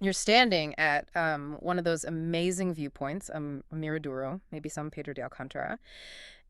You're standing at one of those amazing viewpoints, Miraduro, maybe San Pedro de Alcantara,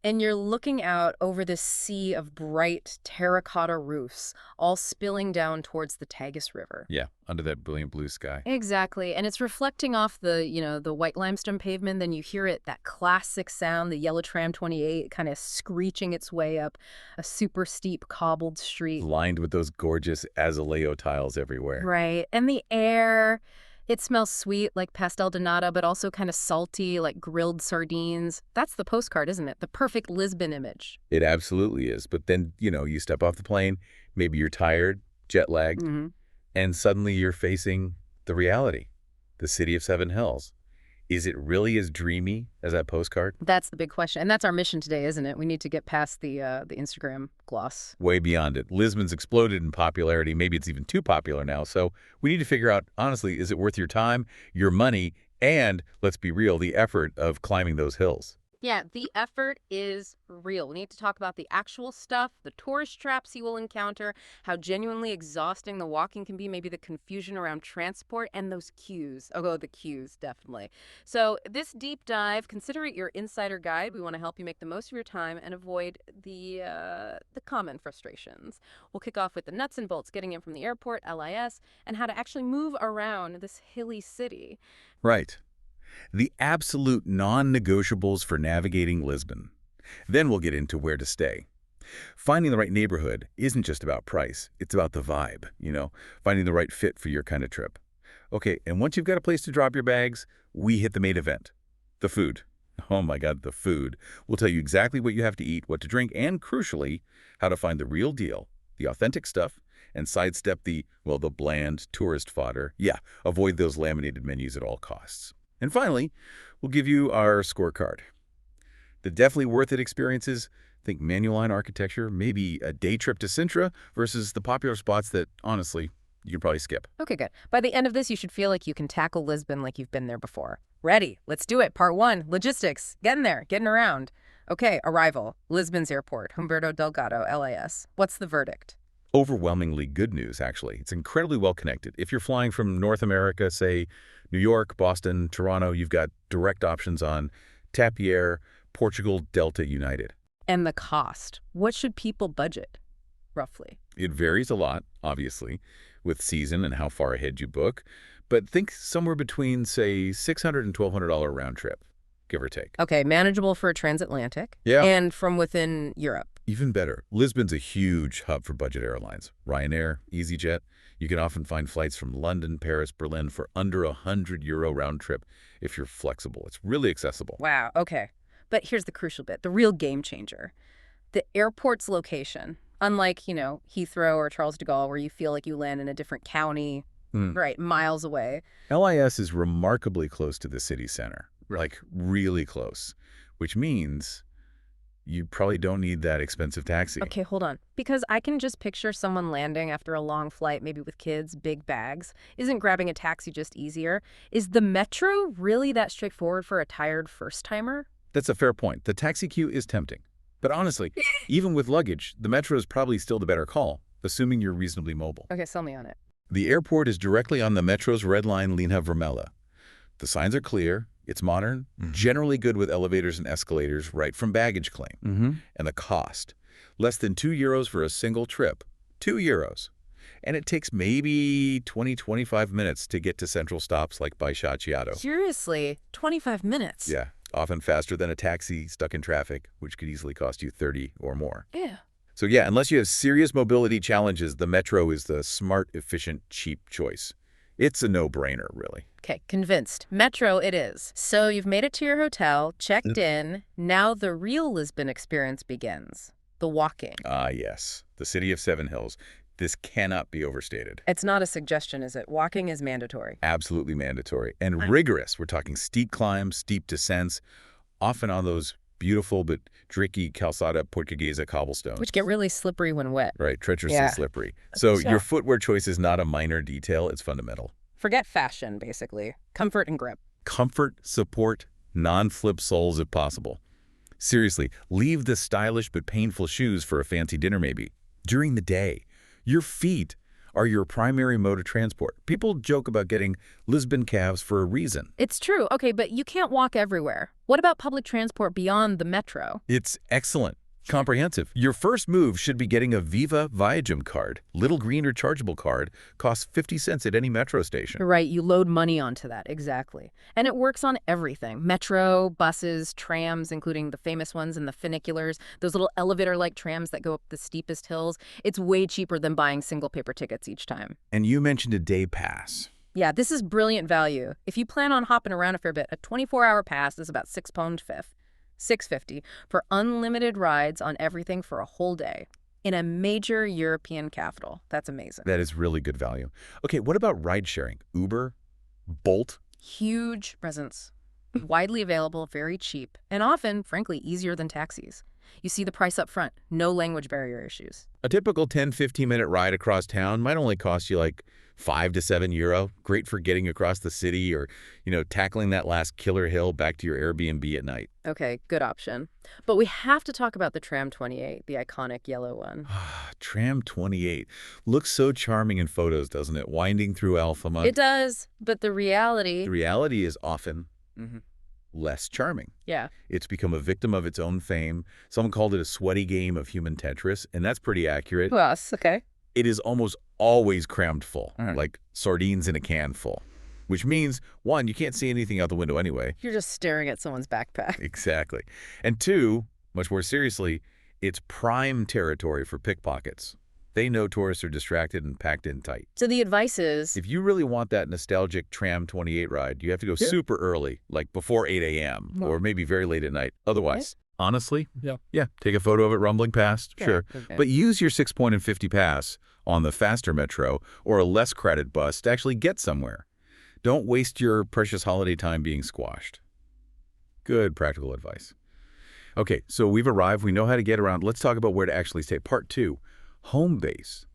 and you're looking out over this sea of bright terracotta roofs, all spilling down towards the Tagus River. Yeah, under that brilliant blue sky. Exactly, and it's reflecting off the white limestone pavement. Then you hear that classic sound, the yellow tram 28 kind of screeching its way up a super steep cobbled street. Lined with those gorgeous azaleo tiles everywhere. Right, and the air, it smells sweet like pastel de nata, but also kind of salty like grilled sardines. That's the postcard, isn't it? The perfect Lisbon image. It absolutely is. But then, you step off the plane, maybe you're tired, jet lagged, and suddenly you're facing the reality, the city of seven hills. Is it really as dreamy as that postcard? That's the big question. And that's our mission today, isn't it? We need to get past the Instagram gloss. Way beyond it. Lisbon's exploded in popularity. Maybe it's even too popular now. So we need to figure out, honestly, is it worth your time, your money, and, let's be real, the effort of climbing those hills? Yeah, the effort is real. We need to talk about the actual stuff, the tourist traps you will encounter, how genuinely exhausting the walking can be, maybe the confusion around transport, and those queues. Oh, the queues, definitely. So this deep dive, consider it your insider guide. We want to help you make the most of your time and avoid the common frustrations. We'll kick off with the nuts and bolts, getting in from the airport, LIS, and how to actually move around this hilly city. Right. The absolute non-negotiables for navigating Lisbon. Then we'll get into where to stay. Finding the right neighborhood isn't just about price. It's about the vibe, finding the right fit for your kind of trip. Okay, and once you've got a place to drop your bags, we hit the main event, the food. Oh my God, the food. We'll tell you exactly what you have to eat, what to drink, and crucially, how to find the real deal, the authentic stuff, and sidestep the bland tourist fodder. Yeah, avoid those laminated menus at all costs. And finally, we'll give you our scorecard. The definitely worth it experiences, think manual line architecture, maybe a day trip to Sintra versus the popular spots that, honestly, you can probably skip. Okay, good. By the end of this, you should feel like you can tackle Lisbon like you've been there before. Ready? Let's do it. Part 1, logistics. Getting there, getting around. Okay, arrival. Lisbon's airport, Humberto Delgado, LAS. What's the verdict? Overwhelmingly good news, actually. It's incredibly well connected. If you're flying from North America, say New York, Boston, Toronto, you've got direct options on TAP Air, Portugal, Delta, United. And the cost. What should people budget, roughly? It varies a lot, obviously, with season and how far ahead you book. But think somewhere between, say, $600 and $1,200 round trip, give or take. Okay, manageable for a transatlantic. Yeah. And from within Europe. Even better, Lisbon's a huge hub for budget airlines. Ryanair, EasyJet. You can often find flights from London, Paris, Berlin for under €100 round trip if you're flexible. It's really accessible. Wow, okay. But here's the crucial bit, the real game changer. The airport's location. Unlike, Heathrow or Charles de Gaulle, where you feel like you land in a different county, right, miles away. LIS is remarkably close to the city center, like really close, which means you probably don't need that expensive taxi. Okay, hold on. Because I can just picture someone landing after a long flight, maybe with kids, big bags. Isn't grabbing a taxi just easier? Is the metro really that straightforward for a tired first-timer? That's a fair point. The taxi queue is tempting. But honestly, even with luggage, the metro is probably still the better call, assuming you're reasonably mobile. Okay, sell me on it. The airport is directly on the metro's Red Line Linha Vermelha. The signs are clear. It's modern, generally good with elevators and escalators right from baggage claim. And the cost, less than €2 for a single trip. €2. And it takes maybe 20-25 minutes to get to central stops like Baixa. Seriously? 25 minutes? Yeah, often faster than a taxi stuck in traffic, which could easily cost you 30 or more. Yeah. So yeah, unless you have serious mobility challenges, the metro is the smart, efficient, cheap choice. It's a no-brainer, really. Okay, convinced. Metro it is. So you've made it to your hotel, checked in. Now the real Lisbon experience begins. The walking. Ah, yes. The city of seven hills. This cannot be overstated. It's not a suggestion, is it? Walking is mandatory. Absolutely mandatory. And rigorous. We're talking steep climbs, steep descents, often on those beautiful but tricky calçada portuguesa cobblestones. Which get really slippery when wet. Right, treacherously slippery. So your footwear choice is not a minor detail, it's fundamental. Forget fashion, basically. Comfort and grip. Comfort, support, non-flip soles if possible. Seriously, leave the stylish but painful shoes for a fancy dinner maybe. During the day, your feet are your primary mode of transport. People joke about getting Lisbon cabs for a reason. It's true. Okay, but you can't walk everywhere. What about public transport beyond the metro? It's excellent. Comprehensive. Your first move should be getting a Viva Viagem card. Little green rechargeable card costs 50 cents at any metro station. You're right, you load money onto that, exactly. And it works on everything. Metro, buses, trams, including the famous ones and the funiculars, those little elevator-like trams that go up the steepest hills. It's way cheaper than buying single paper tickets each time. And you mentioned a day pass. Yeah, this is brilliant value. If you plan on hopping around a fair bit, a 24-hour pass is about £6.50 for unlimited rides on everything for a whole day in a major European capital. That's amazing. That is really good value. Okay, what about ride sharing? Uber? Bolt? Huge presence. Widely available, very cheap, and often, frankly, easier than taxis. You see the price up front, no language barrier issues. A typical 10-15-minute ride across town might only cost you like €5 to €7. Great for getting across the city or, tackling that last killer hill back to your Airbnb at night. Okay, good option. But we have to talk about the Tram 28, the iconic yellow one. Tram 28. Looks so charming in photos, doesn't it? Winding through Alfama. It does, but the reality... The reality is often less charming. Yeah. It's become a victim of its own fame. Someone called it a sweaty game of human Tetris, and that's pretty accurate. Well, okay. It is almost always crammed full, like sardines in a can full. Which means, one, you can't see anything out the window anyway. You're just staring at someone's backpack. Exactly. And two, much more seriously, it's prime territory for pickpockets. They know tourists are distracted and packed in tight. So the advice is... If you really want that nostalgic Tram 28 ride, you have to go super early, like before 8 a.m. or maybe very late at night. Otherwise, honestly, take a photo of it rumbling past, sure. Okay. But use your 6.50 pass on the faster metro or a less crowded bus to actually get somewhere. Don't waste your precious holiday time being squashed. Good practical advice. Okay, so we've arrived. We know how to get around. Let's talk about where to actually stay. Part 2, home base,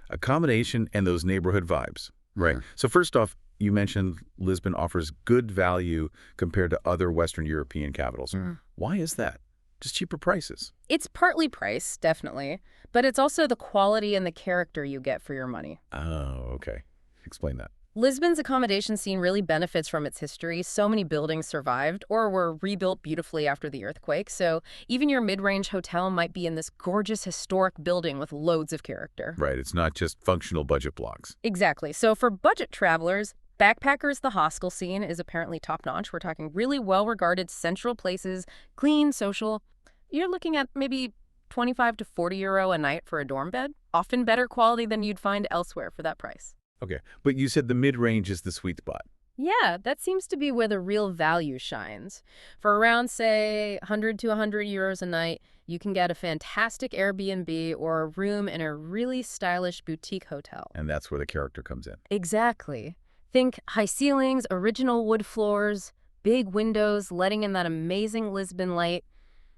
accommodation, and those neighborhood vibes. Right. So first off, you mentioned Lisbon offers good value compared to other Western European capitals. Why is that? Just cheaper prices. It's partly price, definitely, but it's also the quality and the character you get for your money. Oh, okay. Explain that. Lisbon's accommodation scene really benefits from its history. So many buildings survived or were rebuilt beautifully after the earthquake, so even your mid-range hotel might be in this gorgeous historic building with loads of character. Right, it's not just functional budget blocks. Exactly. So for budget travelers, backpackers, the hostel scene is apparently top-notch. We're talking really well-regarded central places, clean, social. You're looking at maybe 25 to 40 euro a night for a dorm bed, often better quality than you'd find elsewhere for that price. Okay, but you said the mid-range is the sweet spot. Yeah, that seems to be where the real value shines. For around, say, 100 to 100 euros a night, you can get a fantastic Airbnb or a room in a really stylish boutique hotel. And that's where the character comes in. Exactly. Think high ceilings, original wood floors, big windows letting in that amazing Lisbon light.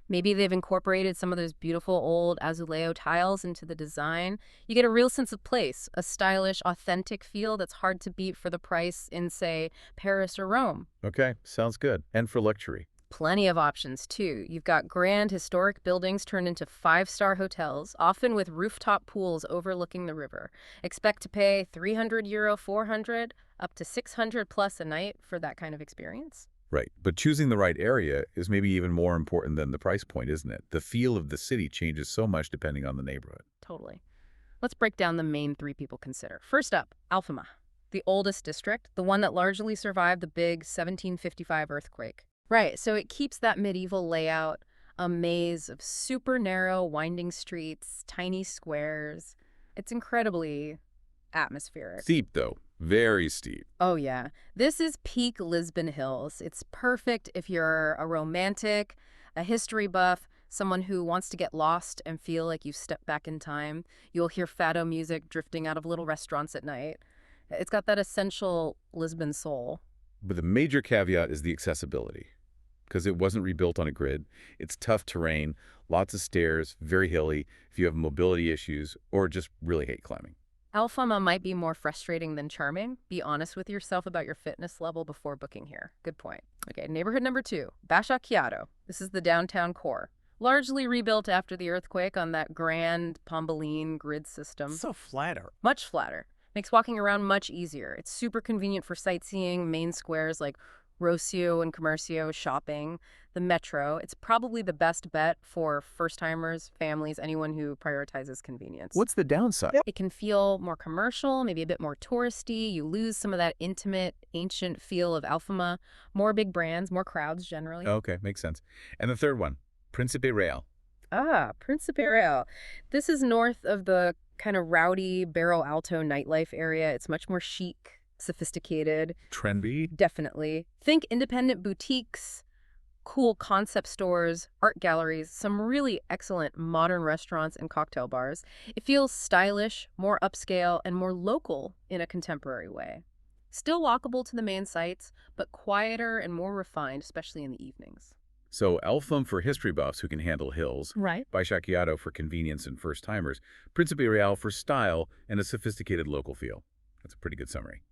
Maybe they've incorporated some of those beautiful old azulejo tiles into the design. You get a real sense of place, a stylish, authentic feel that's hard to beat for the price in, say, Paris or Rome. Okay, sounds good. And for luxury. Plenty of options, too. You've got grand historic buildings turned into 5-star hotels, often with rooftop pools overlooking the river. Expect to pay 300 euro, 400, up to 600 plus a night for that kind of experience. Right, but choosing the right area is maybe even more important than the price point, isn't it? The feel of the city changes so much depending on the neighborhood. Totally. Let's break down the main 3 people consider. First up, Alfama, the oldest district, the one that largely survived the big 1755 earthquake. Right, so it keeps that medieval layout, a maze of super narrow, winding streets, tiny squares. It's incredibly atmospheric. Steep, though. Very steep. Oh, yeah. This is peak Lisbon Hills. It's perfect if you're a romantic, a history buff, someone who wants to get lost and feel like you've stepped back in time. You'll hear fado music drifting out of little restaurants at night. It's got that essential Lisbon soul. But the major caveat is the accessibility, because it wasn't rebuilt on a grid. It's tough terrain, lots of stairs, very hilly if you have mobility issues or just really hate climbing. Alfama might be more frustrating than charming. Be honest with yourself about your fitness level before booking here. Good point. Okay, neighborhood number 2, Baixa. This is the downtown core. Largely rebuilt after the earthquake on that grand Pombaline grid system. So flatter. Much flatter. Makes walking around much easier. It's super convenient for sightseeing, main squares like Rocio and Commercio, shopping, the metro. It's probably the best bet for first-timers, families, anyone who prioritizes convenience. What's the downside? It can feel more commercial, maybe a bit more touristy. You lose some of that intimate, ancient feel of Alfama. More big brands, more crowds generally. Okay, makes sense. And the third one, Principe Real. Ah, Principe Real. This is north of the kind of rowdy Barrio Alto nightlife area. It's much more chic, sophisticated, Trendy? definitely. Think independent boutiques, cool concept stores, art galleries, some really excellent modern restaurants and cocktail bars. It feels stylish, more upscale, and more local in a contemporary way. Still walkable to the main sites, but quieter and more refined, especially in the evenings. So Alfam for history buffs who can handle hills, Right. Baixa for convenience and first-timers, Principe Real for style and a sophisticated local feel. That's a pretty good summary.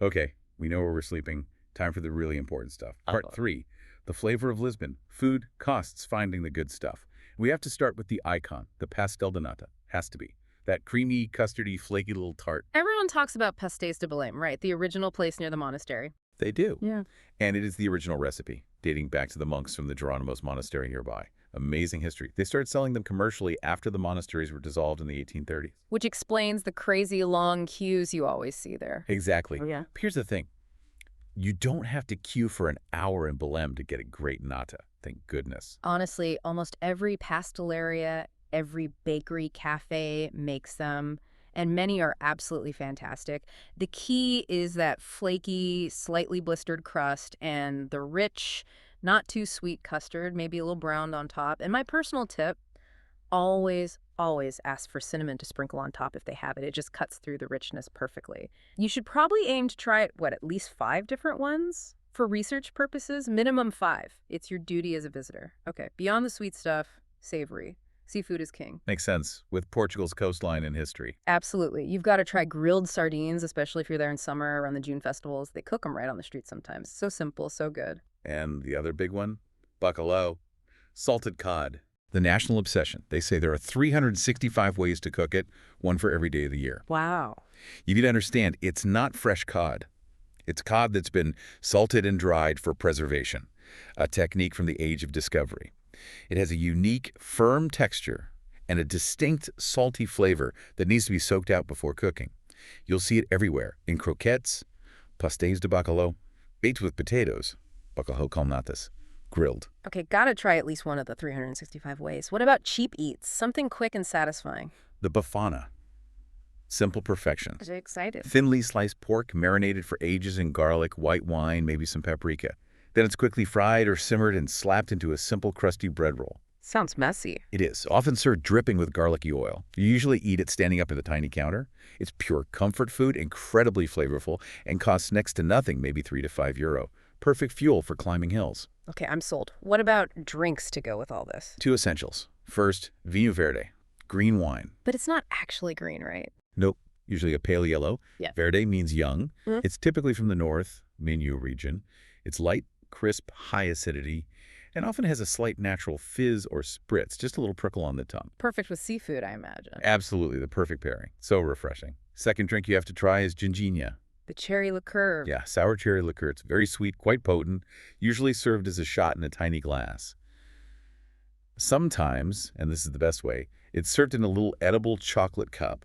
Okay, we know where we're sleeping. Time for the really important stuff. Part 3, the flavor of Lisbon. Food, costs, finding the good stuff. We have to start with the icon, the pastel de nata. Has to be. That creamy, custardy, flaky little tart. Everyone talks about pastéis de Belém, right? The original place near the monastery. They do. Yeah. And it is the original recipe, dating back to the monks from the Geronimo's monastery nearby. Amazing history. They started selling them commercially after the monasteries were dissolved in the 1830s. Which explains the crazy long queues you always see there. Exactly. Oh, yeah. Here's the thing. You don't have to queue for an hour in Belém to get a great nata. Thank goodness. Honestly, almost every pastelaria, every bakery cafe makes them, and many are absolutely fantastic. The key is that flaky, slightly blistered crust and the rich, not too sweet custard, maybe a little browned on top. And my personal tip, always, always ask for cinnamon to sprinkle on top if they have it. It just cuts through the richness perfectly. You should probably aim to try it, at least 5 different ones? For research purposes, minimum 5. It's your duty as a visitor. Okay, beyond the sweet stuff, savory. Seafood is king. Makes sense, with Portugal's coastline and history. Absolutely. You've got to try grilled sardines, especially if you're there in summer around the June festivals. They cook them right on the street sometimes. So simple, so good. And the other big one? Bacalhau. Salted cod. The national obsession. They say there are 365 ways to cook it, one for every day of the year. Wow. You need to understand, it's not fresh cod. It's cod that's been salted and dried for preservation, a technique from the age of discovery. It has a unique, firm texture and a distinct salty flavor that needs to be soaked out before cooking. You'll see it everywhere, in croquettes, pastéis de bacalhau, baked with potatoes, bacalhau com natas, grilled. Okay, gotta try at least one of the 365 ways. What about cheap eats? Something quick and satisfying. The bafana. Simple perfection. I'm excited. Thinly sliced pork marinated for ages in garlic, white wine, maybe some paprika. Then it's quickly fried or simmered and slapped into a simple crusty bread roll. Sounds messy. It is, often served dripping with garlicky oil. You usually eat it standing up at the tiny counter. It's pure comfort food, incredibly flavorful, and costs next to nothing, maybe €3 to €5. Perfect fuel for climbing hills. Okay, I'm sold. What about drinks to go with all this? 2 essentials. First, vinho verde, green wine. But it's not actually green, right? Nope, usually a pale yellow. Yeah. Verde means young. Mm. It's typically from the north, Minho region. It's light, crisp, high acidity, and often has a slight natural fizz or spritz, just a little prickle on the tongue. Perfect with seafood, I imagine. Absolutely, the perfect pairing. So refreshing. Second drink you have to try is ginginha. The cherry liqueur. Yeah, sour cherry liqueur. It's very sweet, quite potent, usually served as a shot in a tiny glass. Sometimes, and this is the best way, it's served in a little edible chocolate cup.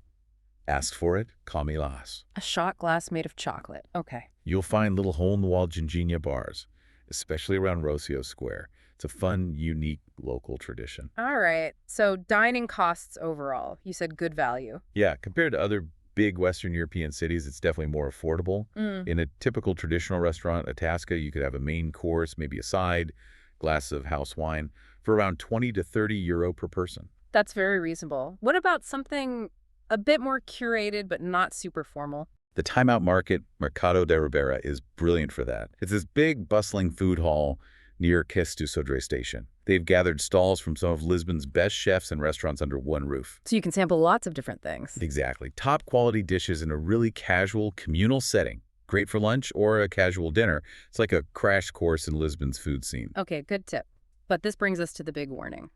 Ask for it, comilas. A shot glass made of chocolate. Okay. You'll find little hole-in-the-wall ginginha bars, especially around Rocio Square. It's a fun, unique local tradition. All right. So dining costs overall. You said good value. Yeah, compared to other big Western European cities, it's definitely more affordable. In a typical traditional restaurant, a tasca, you could have a main course, maybe a side, glass of house wine, for around 20 to 30 euro per person. That's very reasonable. What about something a bit more curated but not super formal? The Time Out Market, Mercado de Ribeira, is brilliant for that. It's this big, bustling food hall near Quais du Sodré station. They've gathered stalls from some of Lisbon's best chefs and restaurants under one roof. So you can sample lots of different things. Exactly. Top quality dishes in a really casual, communal setting. Great for lunch or a casual dinner. It's like a crash course in Lisbon's food scene. Okay, good tip. But this brings us to the big warning.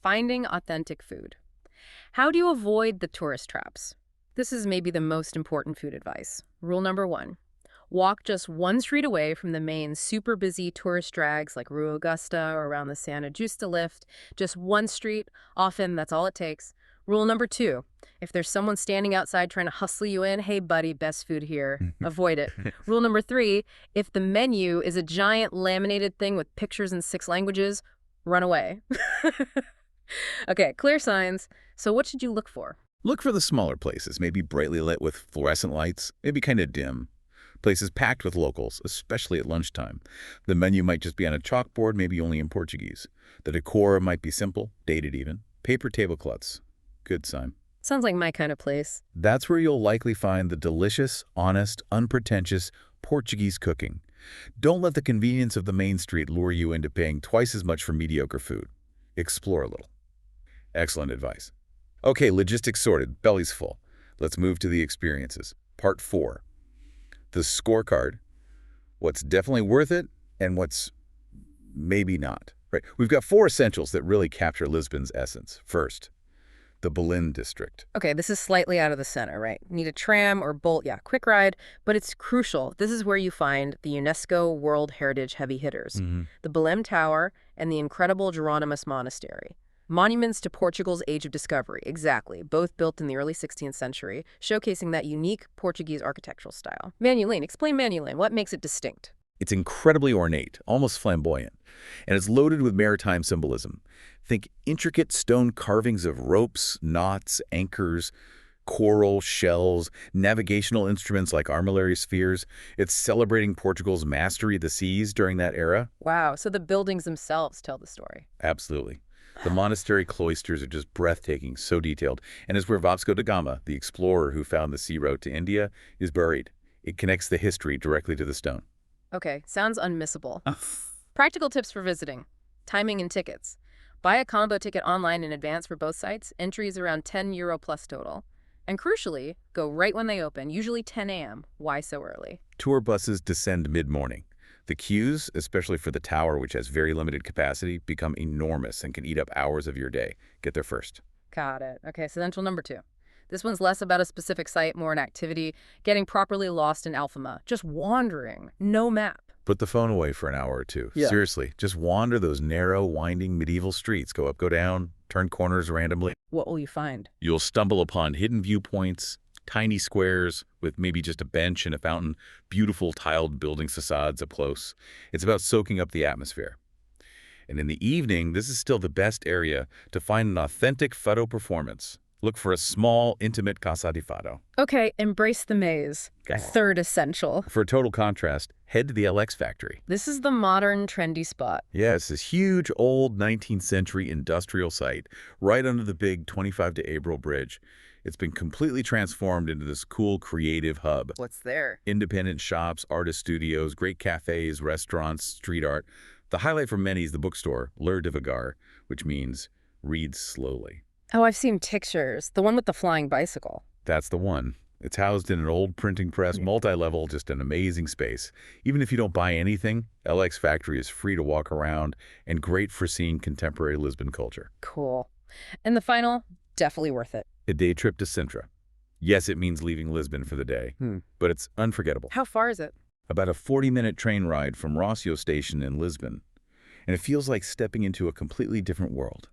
Finding authentic food. How do you avoid the tourist traps? This is maybe the most important food advice. Rule number 1. Walk just one street away from the main super busy tourist drags like Rua Augusta or around the Santa Justa lift. Just one street, often that's all it takes. Rule number 2, if there's someone standing outside trying to hustle you in, hey buddy, best food here, avoid it. Rule number 3, if the menu is a giant laminated thing with pictures in 6 languages, run away. Okay, clear signs. So what should you look for? Look for the smaller places, maybe brightly lit with fluorescent lights, maybe kind of dim. Places packed with locals, especially at lunchtime. The menu might just be on a chalkboard, maybe only in Portuguese. The decor might be simple, dated even. Paper tablecloths. Good sign. Sounds like my kind of place. That's where you'll likely find the delicious, honest, unpretentious Portuguese cooking. Don't let the convenience of the main street lure you into paying twice as much for mediocre food. Explore a little. Excellent advice. Okay, logistics sorted, belly's full. Let's move to the experiences. Part 4. The scorecard. What's definitely worth it and what's maybe not. Right? We've got 4 essentials that really capture Lisbon's essence. First, the Belém district. Okay, this is slightly out of the center, right? Need a tram or bolt, yeah, quick ride, but it's crucial. This is where you find the UNESCO World Heritage heavy hitters, the Belém Tower and the incredible Geronimus Monastery. Monuments to Portugal's Age of Discovery, exactly, both built in the early 16th century, showcasing that unique Portuguese architectural style. Manueline, explain Manueline. What makes it distinct? It's incredibly ornate, almost flamboyant, and it's loaded with maritime symbolism. Think intricate stone carvings of ropes, knots, anchors, coral, shells, navigational instruments like armillary spheres. It's celebrating Portugal's mastery of the seas during that era. Wow, so the buildings themselves tell the story. Absolutely. The monastery cloisters are just breathtaking, so detailed, and it's where Vasco da Gama, the explorer who found the sea route to India, is buried. It connects the history directly to the stone. Okay, sounds unmissable. Practical tips for visiting. Timing and tickets. Buy a combo ticket online in advance for both sites. Entry is around €10 plus total. And crucially, go right when they open, usually 10 a.m. Why so early? Tour buses descend mid-morning. The queues, especially for the tower, which has very limited capacity, become enormous and can eat up hours of your day. Get there first. Got it. Okay, essential number 2. This one's less about a specific site, more an activity, getting properly lost in Alfama, just wandering, no map. Put the phone away for an hour or two. Yeah. Seriously, just wander those narrow, winding medieval streets. Go up, go down, turn corners randomly. What will you find? You'll stumble upon hidden viewpoints, tiny squares with maybe just a bench and a fountain, beautiful tiled building facades up close. It's about soaking up the atmosphere. And in the evening, this is still the best area to find an authentic fado performance. Look for a small, intimate casa de fado. Okay, embrace the maze. Third essential. For a total contrast, head to the LX factory. This is the modern, trendy spot. Yes, this huge, old 19th century industrial site right under the big 25 de April bridge. It's been completely transformed into this cool, creative hub. What's there? Independent shops, artist studios, great cafes, restaurants, street art. The highlight for many is the bookstore, Ler Devagar, which means read slowly. Oh, I've seen pictures. The one with the flying bicycle. That's the one. It's housed in an old printing press, multi-level, just an amazing space. Even if you don't buy anything, LX Factory is free to walk around and great for seeing contemporary Lisbon culture. Cool. And the final, definitely worth it. A day trip to Sintra. Yes, it means leaving Lisbon for the day, but it's unforgettable. How far is it? About a 40-minute train ride from Rossio Station in Lisbon. And it feels like stepping into a completely different world.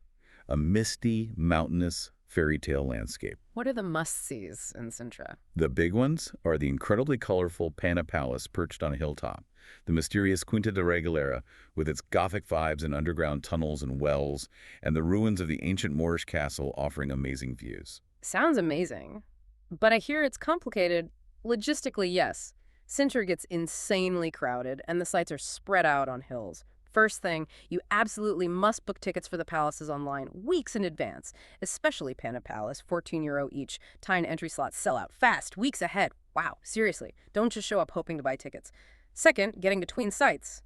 A misty, mountainous, fairy tale landscape. What are the must-sees in Sintra? The big ones are the incredibly colorful Pana Palace perched on a hilltop, the mysterious Quinta da Regalera with its Gothic vibes and underground tunnels and wells, and the ruins of the ancient Moorish castle offering amazing views. Sounds amazing. But I hear it's complicated. Logistically, yes. Sintra gets insanely crowded, and the sites are spread out on hills. First thing, you absolutely must book tickets for the palaces online weeks in advance, especially Pana Palace, €14 each. Time and entry slots sell out fast, weeks ahead. Wow, seriously, don't just show up hoping to buy tickets. Second, getting between sites.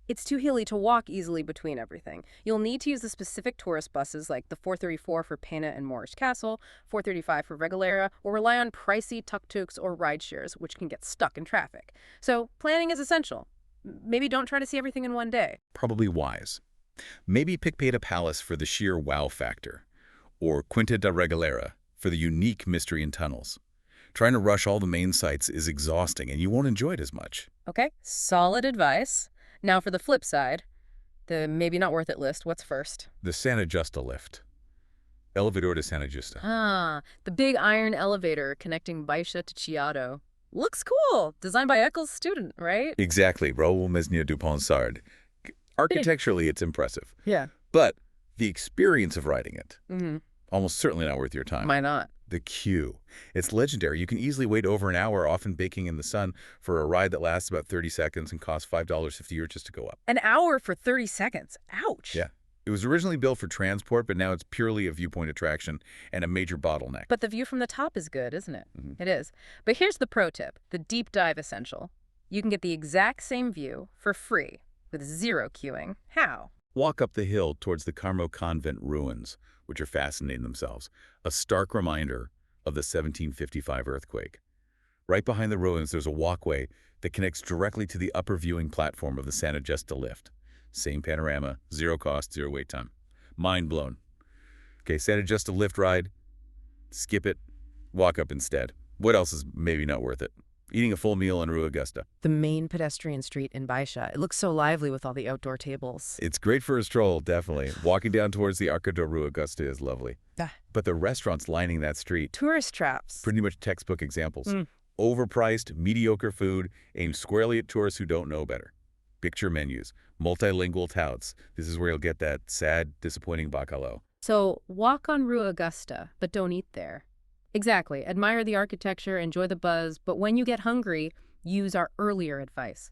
It's too hilly to walk easily between everything. You'll need to use the specific tourist buses like the 434 for Pena and Moorish Castle, 435 for Regalera, or rely on pricey tuk-tuks or ride-shares, which can get stuck in traffic. So planning is essential. Maybe don't try to see everything in one day. Probably wise. Maybe pick Pana Palace for the sheer wow factor, or Quinta da Regalera for the unique mystery and tunnels. Trying to rush all the main sites is exhausting, and you won't enjoy it as much. Okay, solid advice. Now for the flip side, the maybe not worth it list. What's first? The Santa Justa lift. Elevador de Santa Justa. Ah, the big iron elevator connecting Baixa to Chiado. Looks cool. Designed by Eccles' student, right? Exactly, Raoul Mesnier du Ponsard. Architecturally, it's impressive. Yeah. But the experience of riding it, Mm-hmm. almost certainly not worth your time. Why not? The queue. It's legendary. You can easily wait over an hour, often baking in the sun, for a ride that lasts about 30 seconds and costs $5.50 euro just to go up. An hour for 30 seconds. Ouch. Yeah. It was originally built for transport, but now it's purely a viewpoint attraction and a major bottleneck. But the view from the top is good, isn't it? Mm-hmm. It is. But here's the pro tip, the deep dive essential. You can get the exact same view for free with zero queuing. How? Walk up the hill towards the Carmo Convent ruins, which are fascinating themselves, a stark reminder of the 1755 earthquake. Right behind the ruins, there's a walkway that connects directly to the upper viewing platform of the Santa Justa lift. Same panorama, zero cost, zero wait time. Mind blown. Okay, Santa Justa lift ride, skip it, walk up instead. What else is maybe not worth it? Eating a full meal on Rua Augusta. The main pedestrian street in Baixa. It looks so lively with all the outdoor tables. It's great for a stroll, definitely. Walking down towards the Arco de Rua Augusta is lovely. Ah. But the restaurants lining that street, Tourist traps. pretty much textbook examples. Mm. Overpriced, mediocre food aimed squarely at tourists who don't know better. Picture menus, multilingual touts. This is where you'll get that sad, disappointing bacalhau. So walk on Rua Augusta, but don't eat there. Exactly. Admire the architecture, enjoy the buzz, but when you get hungry, use our earlier advice.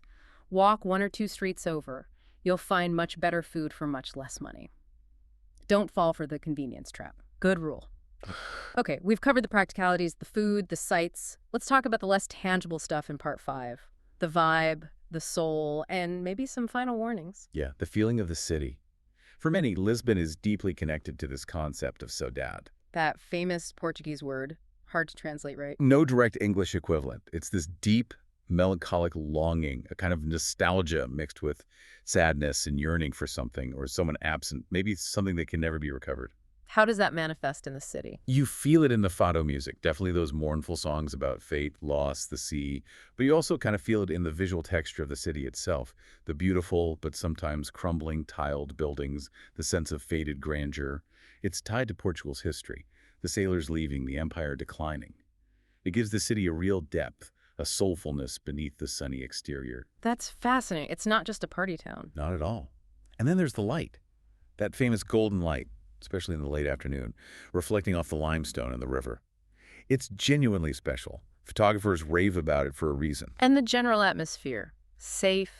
Walk one or two streets over. You'll find much better food for much less money. Don't fall for the convenience trap. Good rule. Okay, we've covered the practicalities, the food, the sights. Let's talk about the less tangible stuff in part 5. The vibe, the soul, and maybe some final warnings. Yeah, the feeling of the city. For many, Lisbon is deeply connected to this concept of saudade. That famous Portuguese word, hard to translate, right? No direct English equivalent. It's this deep, melancholic longing, a kind of nostalgia mixed with sadness and yearning for something or someone absent, maybe something that can never be recovered. How does that manifest in the city? You feel it in the fado music, definitely those mournful songs about fate, loss, the sea, but you also kind of feel it in the visual texture of the city itself, the beautiful but sometimes crumbling tiled buildings, the sense of faded grandeur. It's tied to Portugal's history, the sailors leaving, the empire declining. It gives the city a real depth, a soulfulness beneath the sunny exterior. That's fascinating. It's not just a party town. Not at all. And then there's the light, that famous golden light, especially in the late afternoon, reflecting off the limestone and the river. It's genuinely special. Photographers rave about it for a reason. And the general atmosphere. Safe,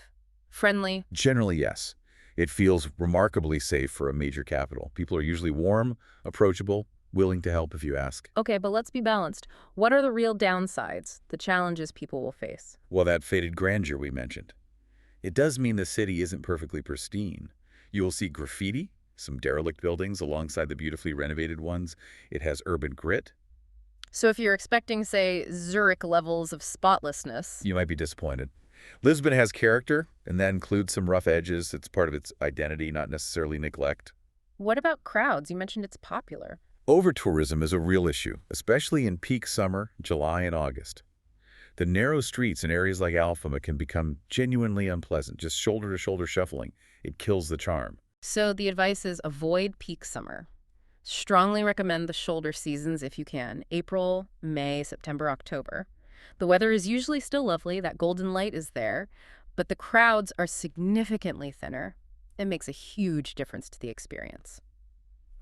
friendly. Generally, yes. It feels remarkably safe for a major capital. People are usually warm, approachable, willing to help if you ask. Okay, but let's be balanced. What are the real downsides, the challenges people will face? Well, that faded grandeur we mentioned. It does mean the city isn't perfectly pristine. You will see graffiti, some derelict buildings alongside the beautifully renovated ones. It has urban grit. So if you're expecting, say, Zurich levels of spotlessness, You might be disappointed. Lisbon has character, and that includes some rough edges. It's part of its identity, not necessarily neglect. what about crowds? You mentioned it's popular. Over-tourism is a real issue, especially in peak summer, July and August. The narrow streets in areas like Alfama can become genuinely unpleasant, just shoulder-to-shoulder shuffling. It kills the charm. So the advice is avoid peak summer. Strongly recommend the shoulder seasons if you can. April, May, September, October. The weather is usually still lovely, that golden light is there, but the crowds are significantly thinner. It makes a huge difference to the experience.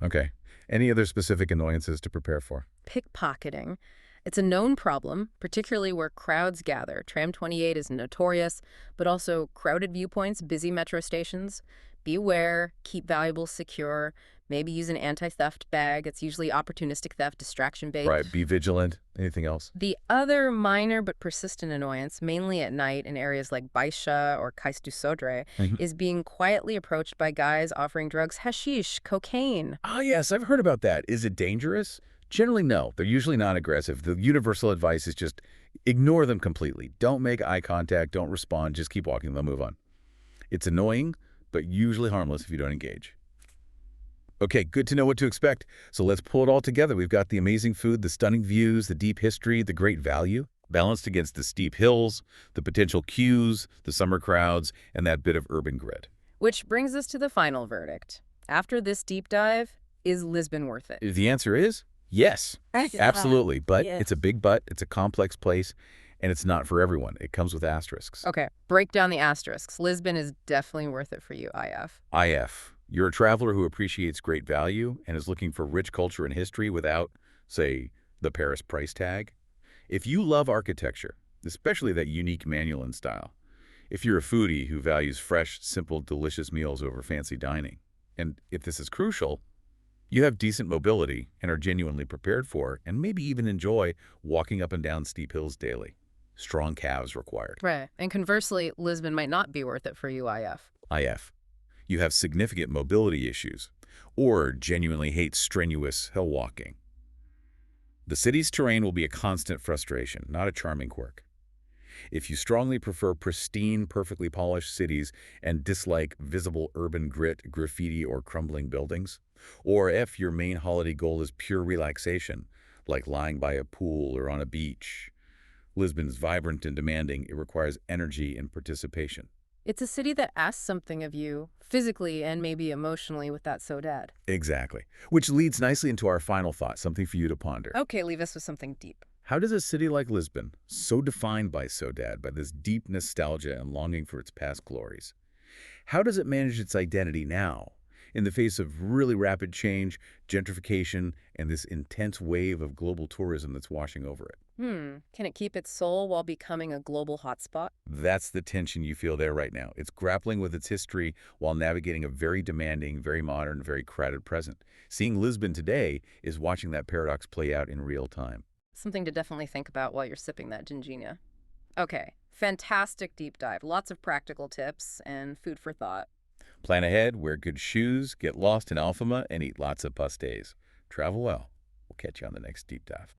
Okay. Any other specific annoyances to prepare for? Pickpocketing. It's a known problem, particularly where crowds gather. Tram 28 is notorious, but also crowded viewpoints, busy metro stations. Beware, keep valuables secure, maybe use an anti-theft bag. It's usually opportunistic theft, distraction-based. Right. Be vigilant. Anything else? The other minor but persistent annoyance, mainly at night in areas like Baixa or Cais do Sodré, is being quietly approached by guys offering drugs, hashish, cocaine. Ah, yes, I've heard about that. Is it dangerous? Generally, no. They're usually not aggressive. The universal advice is just ignore them completely. Don't make eye contact. Don't respond. Just keep walking. They'll move on. It's annoying, but usually harmless if you don't engage. Okay, good to know what to expect. So let's pull it all together. We've got the amazing food, the stunning views, the deep history, the great value, balanced against the steep hills, the potential queues, the summer crowds, and that bit of urban grit. Which brings us to the final verdict. After this deep dive, is Lisbon worth it? The answer is yes, Yeah. absolutely. But it's a Yes. big but, it's a complex place, and it's not for everyone. It comes with asterisks. Okay, break down the asterisks. Lisbon is definitely worth it for you, IF. IF. You're a traveler who appreciates great value and is looking for rich culture and history without, say, the Paris price tag. If you love architecture, especially that unique Manuelan style, if you're a foodie who values fresh, simple, delicious meals over fancy dining, and if this is crucial, you have decent mobility and are genuinely prepared for, and maybe even enjoy, walking up and down steep hills daily. Strong calves required. Right. And conversely, Lisbon might not be worth it for you, IF. IF. You have significant mobility issues, or genuinely hate strenuous hill walking. The city's terrain will be a constant frustration, not a charming quirk. If you strongly prefer pristine, perfectly polished cities and dislike visible urban grit, graffiti, or crumbling buildings, or if your main holiday goal is pure relaxation, like lying by a pool or on a beach, Lisbon's vibrant and demanding. It requires energy and participation. It's a city that asks something of you, physically and maybe emotionally with that Sodad. Exactly. Which leads nicely into our final thought, something for you to ponder. Okay, leave us with something deep. How does a city like Lisbon, so defined by Sodad, by this deep nostalgia and longing for its past glories, how does it manage its identity now, in the face of really rapid change, gentrification, and this intense wave of global tourism that's washing over it? Can it keep its soul while becoming a global hotspot? That's the tension you feel there right now. It's grappling with its history while navigating a very demanding, very modern, very crowded present. Seeing Lisbon today is watching that paradox play out in real time. Something to definitely think about while you're sipping that ginginia. Okay, fantastic deep dive. Lots of practical tips and food for thought. Plan ahead, wear good shoes, get lost in Alfama, and eat lots of pastéis. Travel well. We'll catch you on the next deep dive.